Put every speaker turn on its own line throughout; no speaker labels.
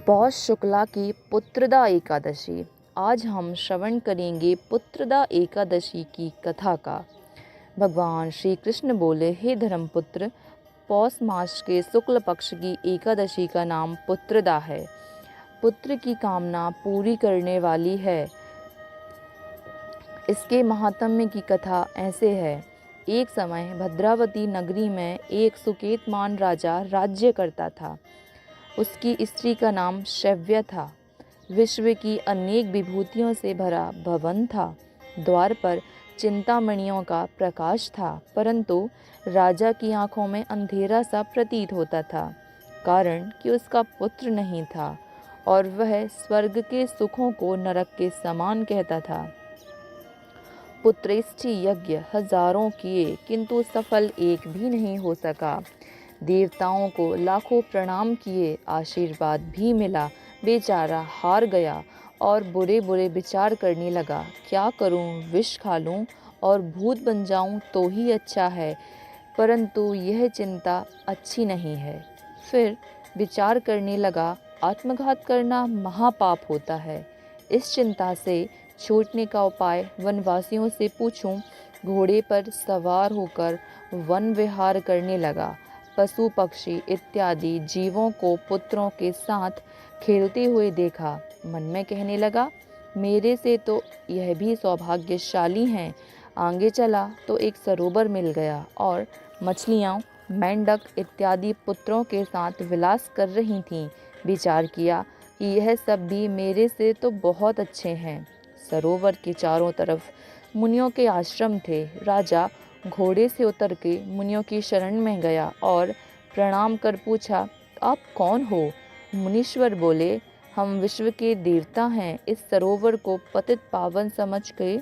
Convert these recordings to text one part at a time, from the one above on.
पौष शुक्ला की पुत्रदा एकादशी। आज हम श्रवण करेंगे पुत्रदा एकादशी की कथा का। भगवान श्री कृष्ण बोले, हे धर्मपुत्र, पौष मास के शुक्ल पक्ष की एकादशी का नाम पुत्रदा है। पुत्र की कामना पूरी करने वाली है। इसके महात्म्य की कथा ऐसे है। एक समय भद्रावती नगरी में एक सुकेतमान राजा राज्य करता था। उसकी स्त्री का नाम शैव्य था। विश्व की अनेक विभूतियों से भरा भवन था। द्वार पर चिंतामणियों का प्रकाश था, परंतु राजा की आंखों में अंधेरा सा प्रतीत होता था, कारण कि उसका पुत्र नहीं था और वह स्वर्ग के सुखों को नरक के समान कहता था। पुत्रेष्टि यज्ञ हजारों किए, किंतु सफल एक भी नहीं हो सका। देवताओं को लाखों प्रणाम किए, आशीर्वाद भी मिला, बेचारा हार गया और बुरे बुरे विचार करने लगा। क्या करूं, विष खा लूं और भूत बन जाऊं तो ही अच्छा है, परंतु यह चिंता अच्छी नहीं है। फिर विचार करने लगा, आत्मघात करना महापाप होता है। इस चिंता से छूटने का उपाय वनवासियों से पूछूं। घोड़े पर सवार होकर वन विहार करने लगा। पशु पक्षी इत्यादि जीवों को पुत्रों के साथ खेलते हुए देखा। मन में कहने लगा, मेरे से तो यह भी सौभाग्यशाली हैं। आगे चला तो एक सरोवर मिल गया और मछलियाँ, मेंढक इत्यादि पुत्रों के साथ विलास कर रही थीं। विचार किया कि यह सब भी मेरे से तो बहुत अच्छे हैं। सरोवर के चारों तरफ मुनियों के आश्रम थे। राजा घोड़े से उतर के मुनियों की शरण में गया और प्रणाम कर पूछा, आप कौन हो? मुनीश्वर बोले, हम विश्व के देवता हैं। इस सरोवर को पतित पावन समझ के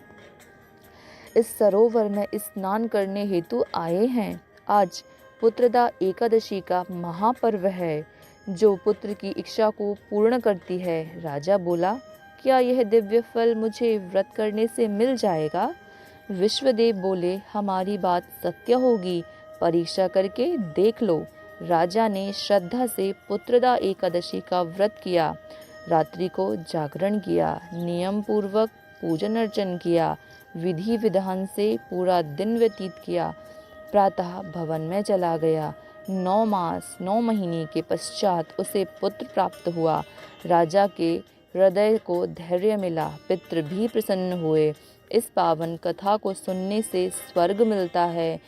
इस सरोवर में स्नान करने हेतु आए हैं। आज पुत्रदा एकादशी का महापर्व है, जो पुत्र की इच्छा को पूर्ण करती है। राजा बोला, क्या यह दिव्य फल मुझे व्रत करने से मिल जाएगा? विश्वदेव बोले, हमारी बात सत्य होगी, परीक्षा करके देख लो। राजा ने श्रद्धा से पुत्रदा एकादशी का व्रत किया। रात्रि को जागरण किया, नियम पूर्वक पूजन अर्चन किया, विधि विधान से पूरा दिन व्यतीत किया। प्रातः भवन में चला गया। 9 मास 9 महीने के पश्चात उसे पुत्र प्राप्त हुआ। राजा के हृदय को धैर्य मिला, पितृ भी प्रसन्न हुए। इस पावन कथा को सुनने से स्वर्ग मिलता है।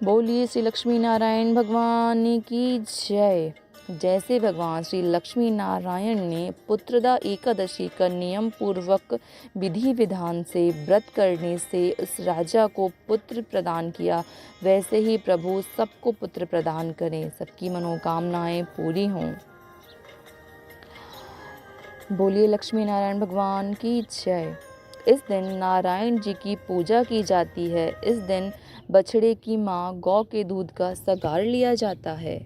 बोलिए श्री लक्ष्मी नारायण भगवान की जय। जैसे भगवान श्री लक्ष्मी नारायण ने पुत्रदा एकादशी का नियम पूर्वक विधि विधान से व्रत करने से उस राजा को पुत्र प्रदान किया, वैसे ही प्रभु सबको पुत्र प्रदान करें, सबकी मनोकामनाएं पूरी हों। बोलिए लक्ष्मी नारायण भगवान की जय। इस दिन नारायण जी की पूजा की जाती है। इस दिन बछड़े की माँ गौ के दूध का सगार लिया जाता है।